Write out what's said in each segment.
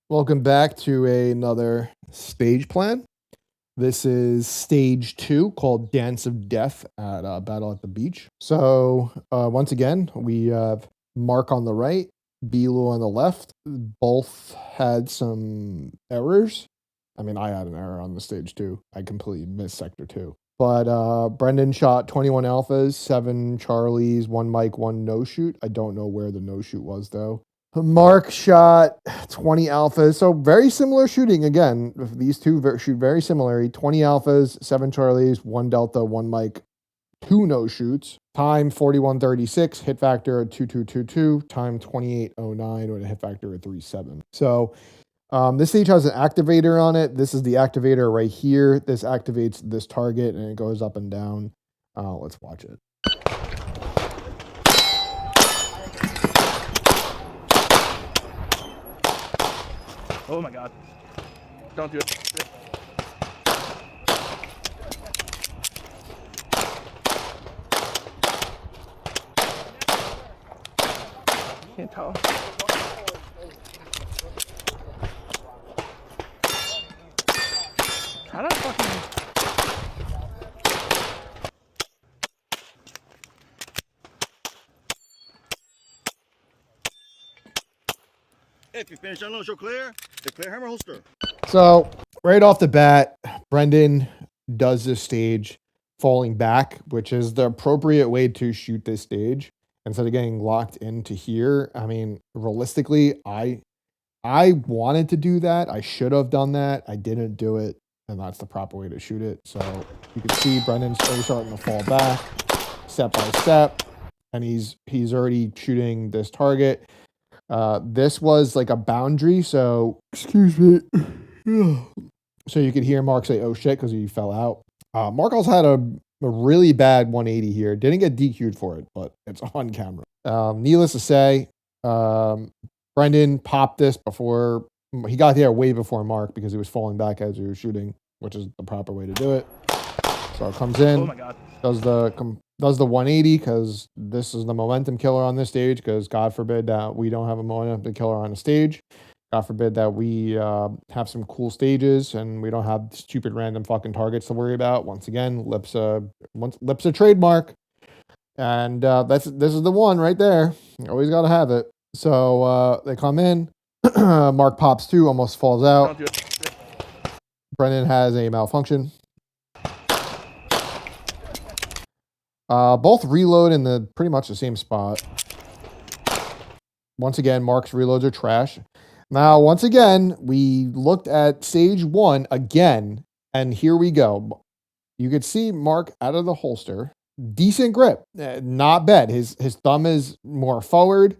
Welcome back to another stage plan. This is stage 2 called Dance of Death at Battle at the Beach. So, once again, we have Mark on the right, BLuu on the left. Both had some errors. I mean, I had an error on the stage too. I completely missed sector 2. But Brendan shot 21 alphas, 7 Charlies, 1 Mike, 1 no shoot. I don't know where the no shoot was though. Mark shot 20 alphas, so very similar shooting again. These two shoot very similarly. 20 alphas, 7 Charlies, 1 Delta, 1 Mike, 2 no shoots. Time 41.36, hit factor at 2222, time 28.09 with a hit factor at 3.7. So this stage has an activator on it. This is the activator right here. This activates this target and it goes up and down. Let's watch it. Oh my god. Don't do it. Can't tell. How did I fucking... If you finish unload, show clear. Declare hammer holster. So right off the bat, Brendan does this stage falling back, which is the appropriate way to shoot this stage instead of getting locked into here. I mean, realistically, I wanted to do that. I should have done that. I didn't do it, and that's the proper way to shoot it. So you can see Brendan's already starting to fall back step by step, and he's already shooting this target. This was like a boundary, so excuse me. So you could hear Mark say, "Oh shit," because he fell out. Mark also had a really bad 180 here. Didn't get DQ'd for it, but it's on camera. Needless to say, Brendan popped this before he got there way before Mark because he was falling back as he was shooting, which is the proper way to do it. So it comes in, Oh my god. does the 180 because this is the momentum killer on this stage. Because God forbid that we don't have a momentum killer on a stage. God forbid that we have some cool stages and we don't have stupid random fucking targets to worry about. Once again, LIPSA trademark, and this is the one right there. You always got to have it. So they come in. Mark pops 2, almost falls out. Don't do it. Brendan has a malfunction. Both reload in the pretty much the same spot. Once again, Mark's reloads are trash. Now, once again, we looked at stage 1 again, and here we go. You could see Mark out of the holster. Decent grip, not bad. His thumb is more forward.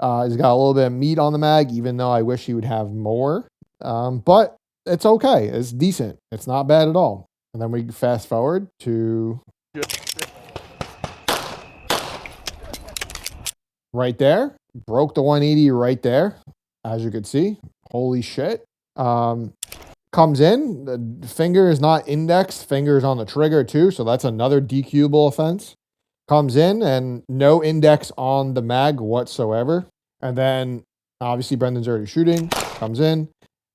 He's got a little bit of meat on the mag, even though I wish he would have more. But it's okay. It's decent. It's not bad at all. And then we fast forward to right there. Broke the 180 right there, as you could see. Holy shit. Comes in. The finger is not indexed. Finger is on the trigger too, so that's another DQable offense. Comes in and no index on the mag whatsoever. And then obviously Brendan's already shooting. Comes in.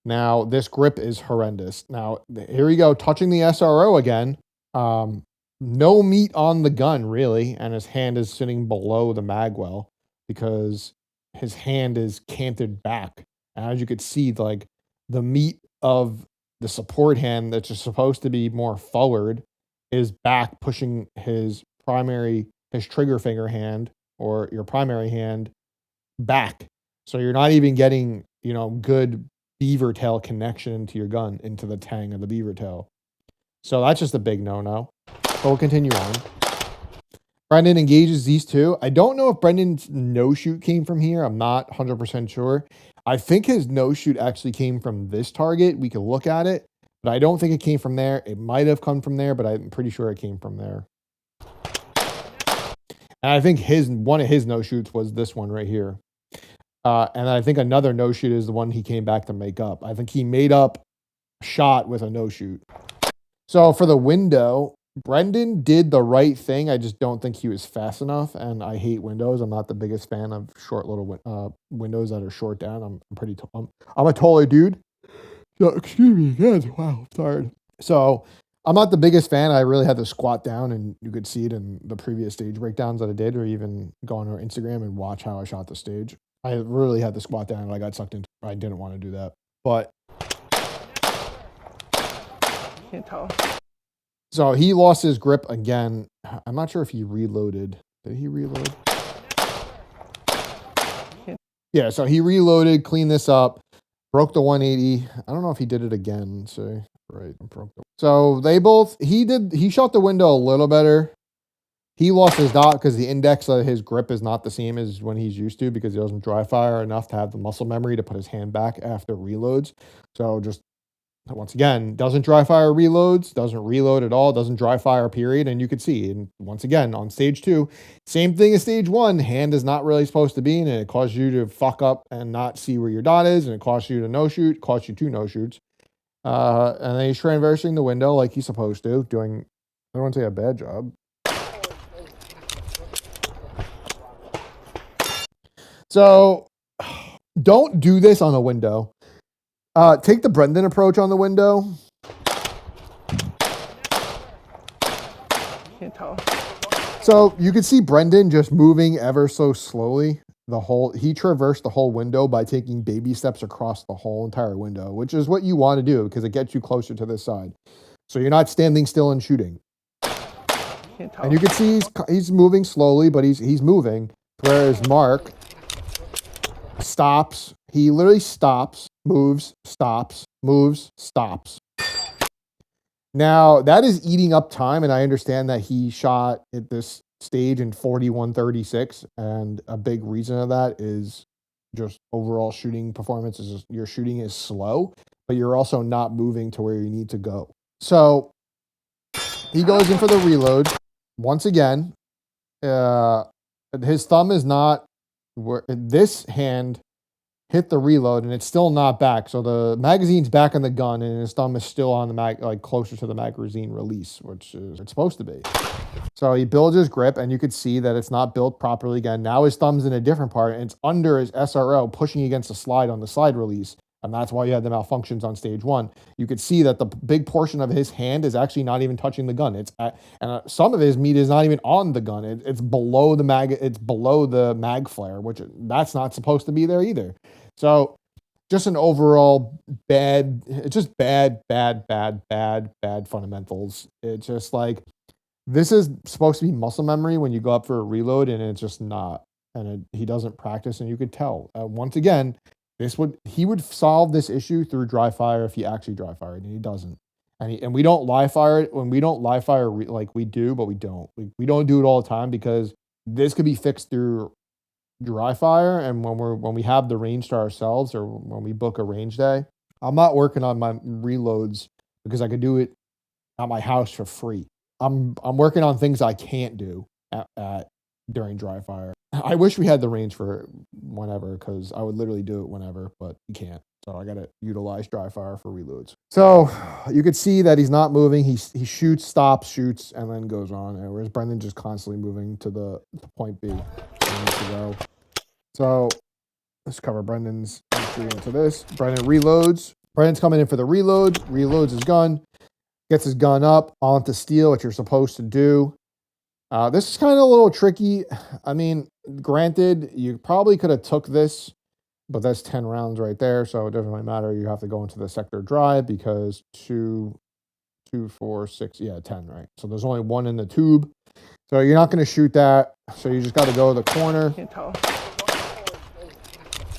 Now this grip is horrendous. Now here we go, touching the SRO again. No meat on the gun really, and his hand is sitting below the mag well because his hand is canted back. And as you could see, like the meat of the support hand that's just supposed to be more forward is back, pushing his trigger finger hand or your primary hand back. So you're not even getting, good beaver tail connection to your gun, into the tang of the beaver tail. So that's just a big no-no. But we'll continue on. Brendan engages these two. I don't know if Brendan's no-shoot came from here. I'm not 100% sure. I think his no-shoot actually came from this target. We could look at it, but I don't think it came from there. It might have come from there, but I'm pretty sure it came from there. And I think one of his no-shoots was this one right here. And I think another no-shoot is the one he came back to make up. I think he made up a shot with a no-shoot. So for the window, Brendan did the right thing. I just don't think he was fast enough, and I hate windows. I'm not the biggest fan of short little windows that are short down. I'm a taller dude. So, excuse me, guys. Wow, sorry. So I'm not the biggest fan. I really had to squat down, and you could see it in the previous stage breakdowns that I did, or even go on our Instagram and watch how I shot the stage. I really had to squat down, and I got sucked into. I didn't want to do that, but Can't tell. so he lost his grip again. I'm not sure if he reloaded. Did he reload? Yeah, so he reloaded, cleaned this up, broke the 180. I don't know if he did it again. So right, broke the. So they both. He shot the window a little better. He lost his dot because the index of his grip is not the same as when he's used to, because he doesn't dry fire enough to have the muscle memory to put his hand back after reloads. So just once again, doesn't dry fire reloads, doesn't reload at all, doesn't dry fire period. And you could see, and once again, on stage 2, same thing as stage 1, hand is not really supposed to be, and it causes you to fuck up and not see where your dot is, and it costs you to no shoot, costs you 2 no shoots. And then he's traversing the window like he's supposed to, doing, I don't want to say a bad job. So don't do this on a window. Take the Brendan approach on the window. Can't tell. So you can see Brendan just moving ever so slowly. He traversed the whole window by taking baby steps across the whole entire window, which is what you want to do because it gets you closer to this side. So you're not standing still and shooting. Can't tell. And you can see he's moving slowly, but he's moving. Whereas Mark stops. He literally stops, moves, stops, moves, stops. Now, that is eating up time, and I understand that he shot at this stage in 41:36, and a big reason of that is just overall shooting performance. Your shooting is slow, but you're also not moving to where you need to go. So he goes in for the reload. Once again, his thumb is not where this hand hit the reload, and it's still not back. So the magazine's back on the gun, and his thumb is still on the like closer to the magazine release, which is it's supposed to be. So he builds his grip, and you could see that it's not built properly again. Now his thumb's in a different part, and it's under his SRO, pushing against the slide on the slide release. And that's why you had the malfunctions on stage 1. You could see that the big portion of his hand is actually not even touching the gun. Some of his meat is not even on the gun. It's below the mag. It's below the mag flare, which that's not supposed to be there either. So just an overall bad. It's just bad fundamentals. It's just like this is supposed to be muscle memory when you go up for a reload, and it's just not. And he doesn't practice, and you could tell. Once again. He would solve this issue through dry fire if he actually dry fired, and he doesn't. And we don't live fire it when we don't live fire like we do, but we don't. We don't do it all the time because this could be fixed through dry fire. And when we have the range to ourselves, or when we book a range day, I'm not working on my reloads because I could do it at my house for free. I'm working on things I can't do during dry fire. I wish we had the range for whenever, because I would literally do it whenever, but you can't. So I got to utilize dry fire for reloads. So you could see that he's not moving. He shoots, stops, shoots, and then goes on. Whereas Brendan just constantly moving to the point B. To go. So let's cover Brendan's entry into this. Brendan reloads. Brendan's coming in for the reload. Reloads his gun. Gets his gun up onto steel, which you're supposed to do. This is kind of a little tricky. I mean, granted, you probably could have took this, but that's 10 rounds right there, so it doesn't really matter. You have to go into the sector dry because 2, 4, 6, 10, right? So there's only 1 in the tube. So you're not going to shoot that. So you just got to go to the corner. Can't tell.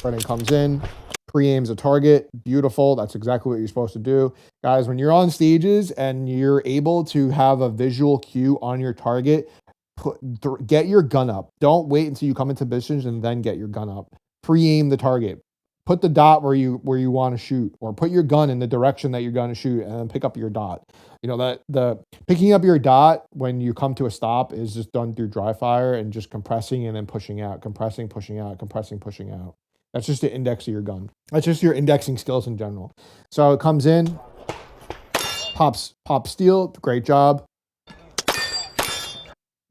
Brendan comes in, pre-aims a target. Beautiful. That's exactly what you're supposed to do. Guys, when you're on stages and you're able to have a visual cue on your target, get your gun up. Don't wait until you come into positions and then get your gun up. Pre-aim the target. Put the dot where you want to shoot, or put your gun in the direction that you're going to shoot, and then pick up your dot. You know that the picking up your dot when you come to a stop is just done through dry fire and just compressing and then pushing out, compressing, pushing out, compressing, pushing out. That's just the index of your gun. That's just your indexing skills in general. So it comes in, pops steel. Great job.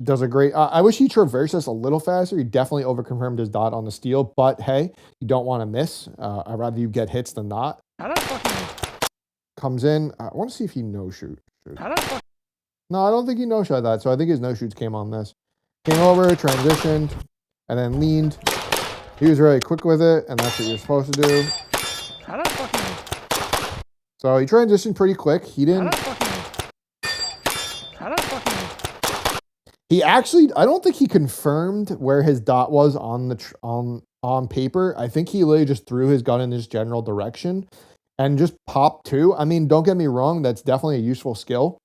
does a great. I wish he traversed this a little faster. He definitely overconfirmed his dot on the steal, but hey, you don't want to miss. I'd rather you get hits than not. How did I fucking... Comes in. I want to see if he no shoot. How did I fucking... No, I don't think he no shot that. So I think his no shoots came on this. Came over, transitioned, and then leaned. He was really quick with it, and that's what you're supposed to do. How did I fucking... So he transitioned pretty quick. He didn't. How did I fucking... He actually, I don't think he confirmed where his dot was on the on paper. I think he literally just threw his gun in this general direction and just popped two. I mean, don't get me wrong, that's definitely a useful skill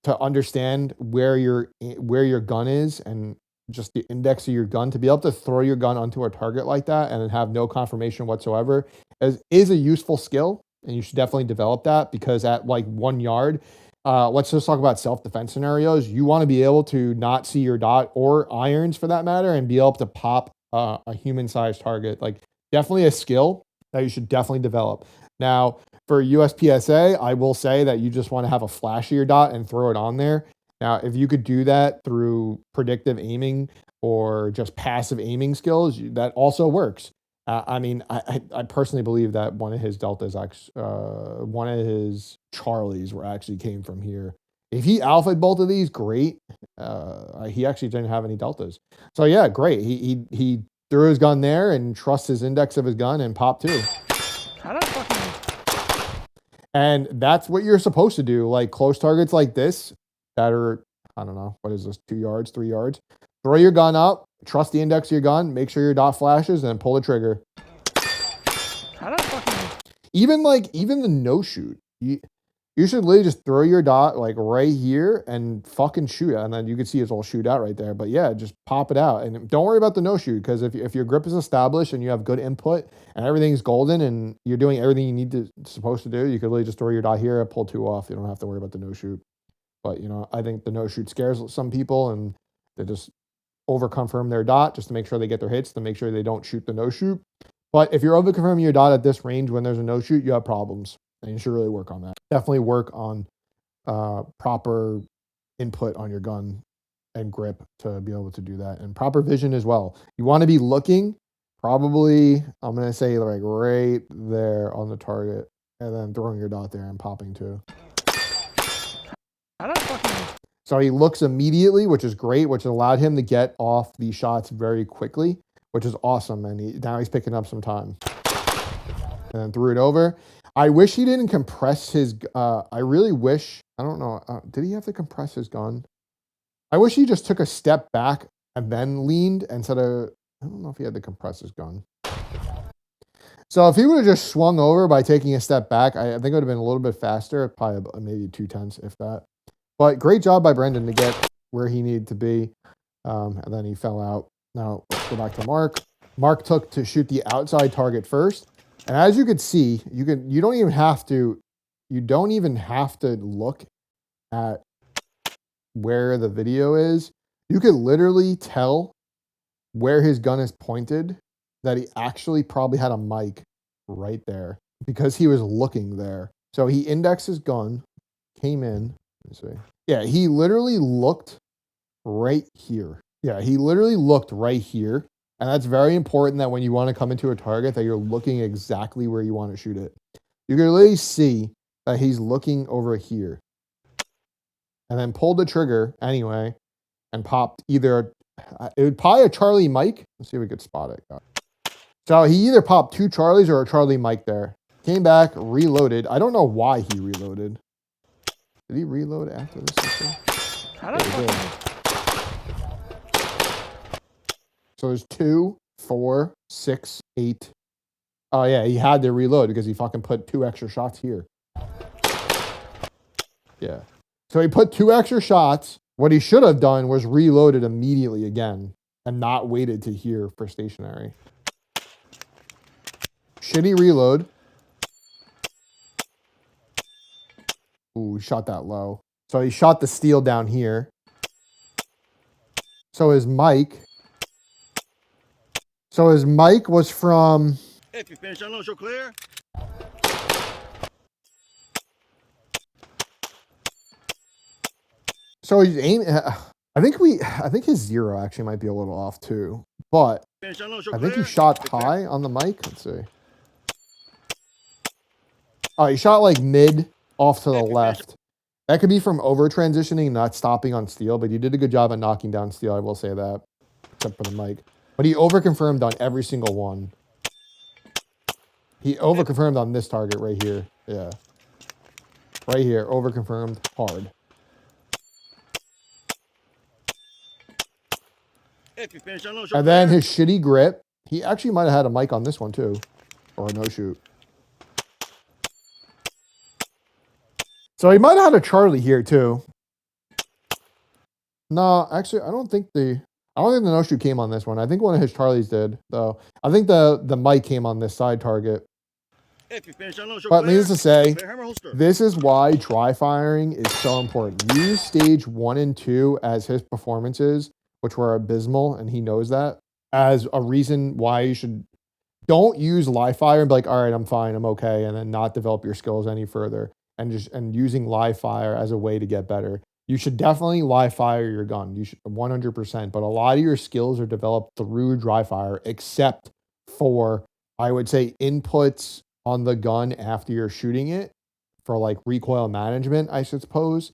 to understand where your gun is and just the index of your gun. To be able to throw your gun onto a target like that and have no confirmation whatsoever is a useful skill, and you should definitely develop that, because at like 1 yard, let's just talk about self-defense scenarios. You want to be able to not see your dot, or irons for that matter, and be able to pop a human-sized target. Like, definitely a skill that you should definitely develop. Now, for USPSA, I will say that you just want to have a flash of your dot and throw it on there. Now, if you could do that through predictive aiming or just passive aiming skills, that also works. I mean, I personally believe that one of his deltas, one of his Charlies actually came from here. If he alpha'd both of these, great. He actually didn't have any deltas. So yeah, great. He threw his gun there and trusts his index of his gun and popped two. How did I fucking... And that's what you're supposed to do. Like close targets like this that are, I don't know, what is this, 2 yards, 3 yards? Throw your gun up, trust the index of your gun, make sure your dot flashes, and then pull the trigger. How did I fucking... Even the no shoot. You should literally just throw your dot like right here and fucking shoot it. And then you can see his whole shootout right there. But yeah, just pop it out. And don't worry about the no shoot, because if your grip is established and you have good input and everything's golden and you're doing everything you need to supposed to do, you could literally just throw your dot here and pull two off. You don't have to worry about the no shoot. But, you know, I think the no shoot scares some people, and they just over-confirm their dot just to make sure they get their hits, to make sure they don't shoot the no shoot. But if you're over-confirming your dot at this range when there's a no shoot, you have problems, and you should really work on that. Definitely work on proper input on your gun and grip to be able to do that, and proper vision as well. You want to be looking probably, I'm going to say like right there on the target, and then throwing your dot there and popping two. So he looks immediately, which is great, which allowed him to get off these shots very quickly, which is awesome. And now he's picking up some time. And then threw it over. I wish he didn't compress his, I really wish, I don't know, did he have to compress his gun? I wish he just took a step back and then leaned instead of, I don't know if he had to compress his gun. So if he would have just swung over by taking a step back, I think it would have been a little bit faster, probably maybe 2/10, if that. But great job by Brendan to get where he needed to be. And then he fell out. Now let's go back to Mark. Mark took to shoot the outside target first. And as you could see, you don't even have to look at where the video is. You could literally tell where his gun is pointed that he actually probably had a mic right there because he was looking there. So he indexed his gun, came in. Let me see. Yeah, he literally looked right here. Yeah, he literally looked right here. And that's very important, that when you want to come into a target, that you're looking exactly where you want to shoot it. You can literally see that he's looking over here. And then pulled the trigger anyway and popped either, it would probably a Charlie Mike. Let's see if we could spot it. So he either popped 2 Charlies or a Charlie Mike there. Came back, reloaded. I don't know why he reloaded. Did he reload after this? How did he did. So there's 2, 4, 6, 8. Oh yeah, he had to reload because he fucking put 2 extra shots here. Yeah. So he put 2 extra shots. What he should have done was reloaded immediately again and not waited to here for stationary. Shitty reload. Ooh, he shot that low. So he shot the steel down here. So his mic was from... If you finish unload, show clear. So he's aiming... I think his 0 actually might be a little off too, but Finish on show I think he clear. shot high on the mic. Let's see. Oh, he shot like mid off to the left. That could be from over transitioning, not stopping on steel, but he did a good job at knocking down steel. I will say that, except for the mic. But he over-confirmed on every single one. He over-confirmed on this target right here. Yeah. Right here, over-confirmed hard. If you finish on show And then clear. his shitty grip. He actually might have had a mic on this one too. Or a no-shoot. So he might have had a Charlie here too. No, actually, I don't think the no-shoot came on this one. I think one of his Charlies did, though. I think the mic came on this side target. If you finish on show But clear. needless to say, Clear hammer holster. this is why dry firing is so important. Use stage 1 and 2 as his performances, which were abysmal, and he knows that, as a reason why you should. Don't use live fire and be like, all right, I'm fine, I'm okay, and then not develop your skills any further, and using live fire as a way to get better. You should definitely live fire your gun. You should 100%, but a lot of your skills are developed through dry fire, except for, I would say, inputs on the gun after you're shooting it for like recoil management, I suppose.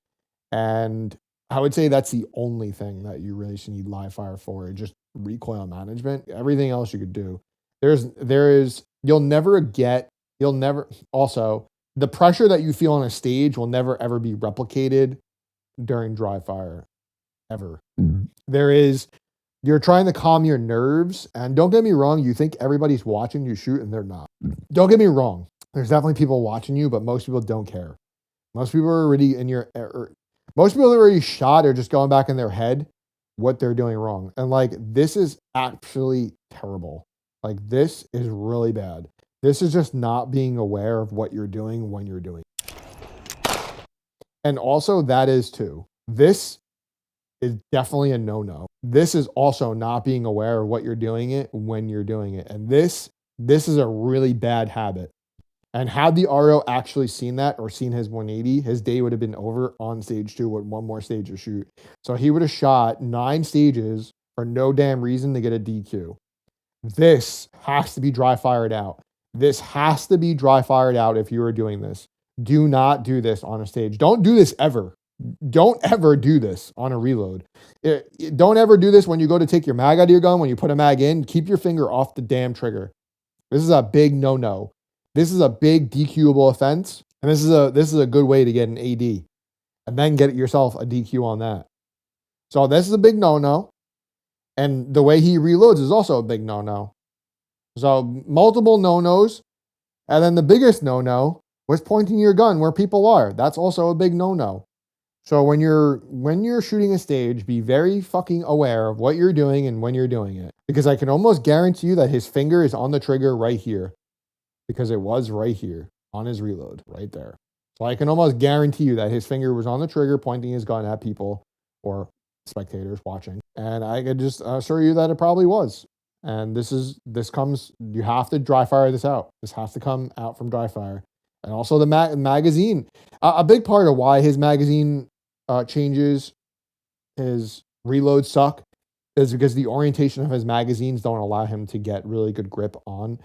And I would say that's the only thing that you really should need live fire for, just recoil management. Everything else you could do. You'll never, also, the pressure that you feel on a stage will never ever be replicated during dry fire, ever. You're trying to calm your nerves, and don't get me wrong, you think everybody's watching you shoot, and they're not. Don't get me wrong, there's definitely people watching you, but most people don't care. Most people are already most people that are already shot are just going back in their head what they're doing wrong. And like, this is actually terrible. Like, this is really bad. This is just not being aware of what you're doing when you're doing it. And also, that is too. This is definitely a no-no. This is also not being aware of what you're doing it when you're doing it. And this is a really bad habit. And had the RO actually seen that or seen his 180, his day would have been over on stage 2 with one more stage to shoot. So he would have shot 9 stages for no damn reason to get a DQ. This has to be dry fired out. This has to be dry fired out if you are doing this. Do not do this on a stage. Don't do this ever. Don't ever do this on a reload. Don't ever do this when you go to take your mag out of your gun. When you put a mag in, keep your finger off the damn trigger. This is a big no-no. This is a big DQable offense, and this is a good way to get an AD, and then get yourself a DQ on that. So this is a big no-no, and the way he reloads is also a big no-no. So multiple no-nos, and then the biggest no-no was pointing your gun where people are. That's also a big no-no. So when you're shooting a stage, be very fucking aware of what you're doing and when you're doing it, because I can almost guarantee you that his finger is on the trigger right here. Because it was right here on his reload, right there. So I can almost guarantee you that his finger was on the trigger pointing his gun at people or spectators watching. And I could just assure you that it probably was. And you have to dry fire this out. This has to come out from dry fire. And also the magazine. A big part of why his magazine changes, his reloads suck, is because the orientation of his magazines don't allow him to get really good grip on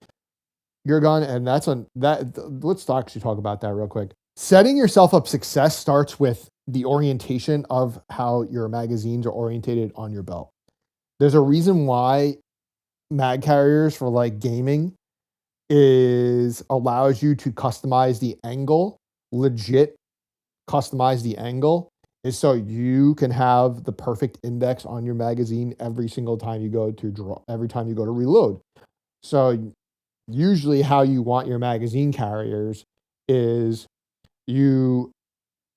your gun, and let's actually talk about that real quick. Setting yourself up success starts with the orientation of how your magazines are orientated on your belt. There's a reason why mag carriers for like gaming allows you to customize the angle, legit customize the angle, is so you can have the perfect index on your magazine every single time you go to reload. So usually how you want your magazine carriers is you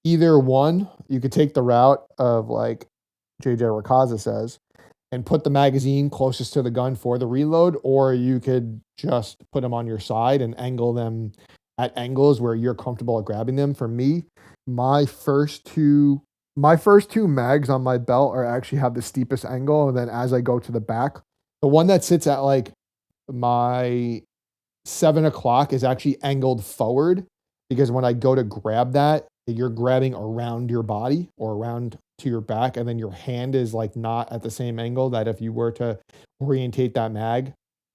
could take the route of like JJ Rakaza says and put the magazine closest to the gun for the reload, or you could just put them on your side and angle them at angles where you're comfortable at grabbing them. For me, my first two mags on my belt actually have the steepest angle, and then as I go to the back, the one that sits at like my 7 o'clock is actually angled forward, because when I go to grab that, you're grabbing around your body or around to your back, and then your hand is like not at the same angle that if you were to orientate that mag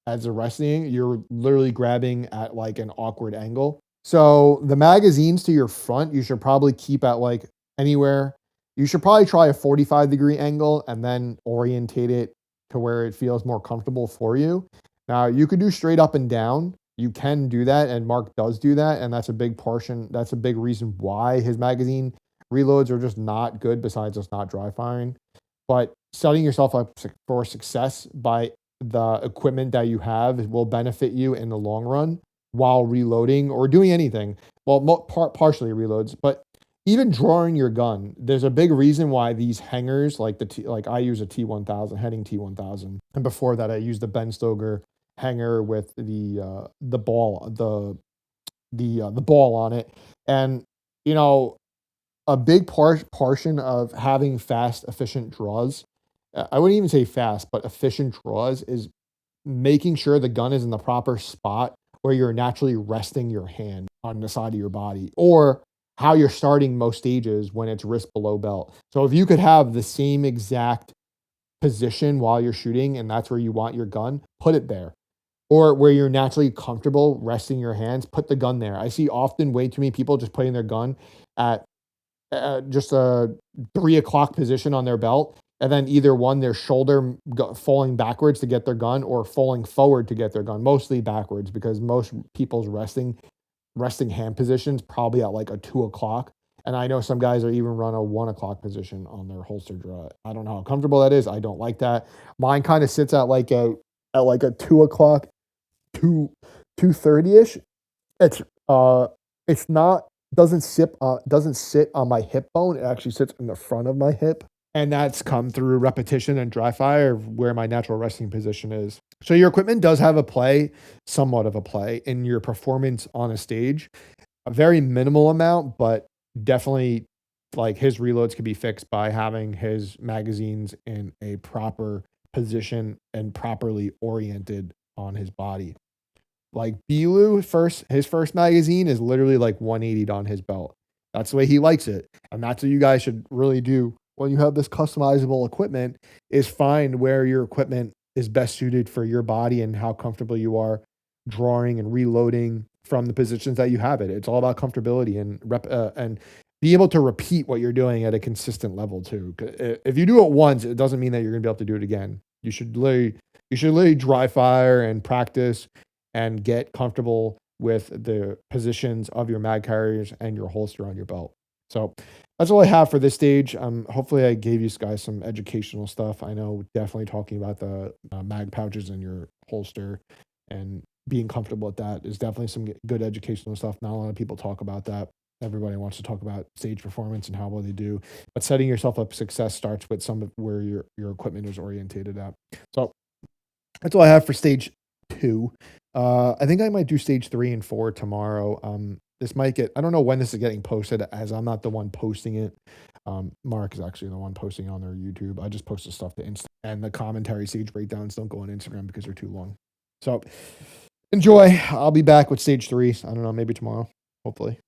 as a resting, you're literally grabbing at like an awkward angle. So the magazines to your front, you should probably keep at like anywhere. You should probably try a 45-degree angle and then orientate it to where it feels more comfortable for you. Now, you could do straight up and down. You can do that, and Mark does do that, and that's a big portion. That's a big reason why his magazine reloads are just not good, besides just not dry firing. But setting yourself up for success by the equipment that you have will benefit you in the long run while reloading or doing anything. Well, partially reloads, but even drawing your gun, there's a big reason why these hangers, like like I use a T1000, Henning T1000, and before that I used the Ben Stoker hanger with the ball, the ball on it, and you know, a big portion of having fast, efficient draws. I wouldn't even say fast, but efficient draws is making sure the gun is in the proper spot where you're naturally resting your hand on the side of your body, or how you're starting most stages when it's wrist below belt. So if you could have the same exact position while you're shooting and that's where you want your gun, put it there. Or where you're naturally comfortable resting your hands, put the gun there. I see often way too many people just putting their gun at just a 3 o'clock position on their belt, and then either one, their shoulder falling backwards to get their gun, or falling forward to get their gun, mostly backwards, because most people's resting hand positions probably at like a 2 o'clock. And I know some guys are even run a 1 o'clock position on their holster draw. I don't know how comfortable that is. I don't like that. Mine kind of sits at like a 2 o'clock, 2:30ish. It's not doesn't sit on my hip bone. It actually sits in the front of my hip. And that's come through repetition and dry fire where my natural resting position is. So your equipment does have a play, somewhat of a play in your performance on a stage. A very minimal amount, but definitely like his reloads can be fixed by having his magazines in a proper position and properly oriented on his body. Like BLuu, his first magazine is literally like 180 on his belt. That's the way he likes it. And that's what you guys should really do when you have this customizable equipment, is find where your equipment is best suited for your body and how comfortable you are drawing and reloading from the positions that you have it. It's all about comfortability and be able to repeat what you're doing at a consistent level too. If you do it once, it doesn't mean that you're going to be able to do it again. You should literally dry fire and practice and get comfortable with the positions of your mag carriers and your holster on your belt. So that's all I have for this stage. Hopefully I gave you guys some educational stuff. I know definitely talking about the mag pouches in your holster and being comfortable with that is definitely some good educational stuff. Not a lot of people talk about that. Everybody wants to talk about stage performance and how well they do, but setting yourself up for success starts with some of where your equipment is orientated at. So that's all I have for stage 2. I think I might do stage 3 and 4 tomorrow. This might get, I don't know when this is getting posted, as I'm not the one posting it. Mark is actually the one posting on their YouTube. I just post the stuff to Insta, and the commentary stage breakdowns don't go on Instagram because they're too long. So enjoy. I'll be back with stage 3. I don't know, maybe tomorrow, hopefully.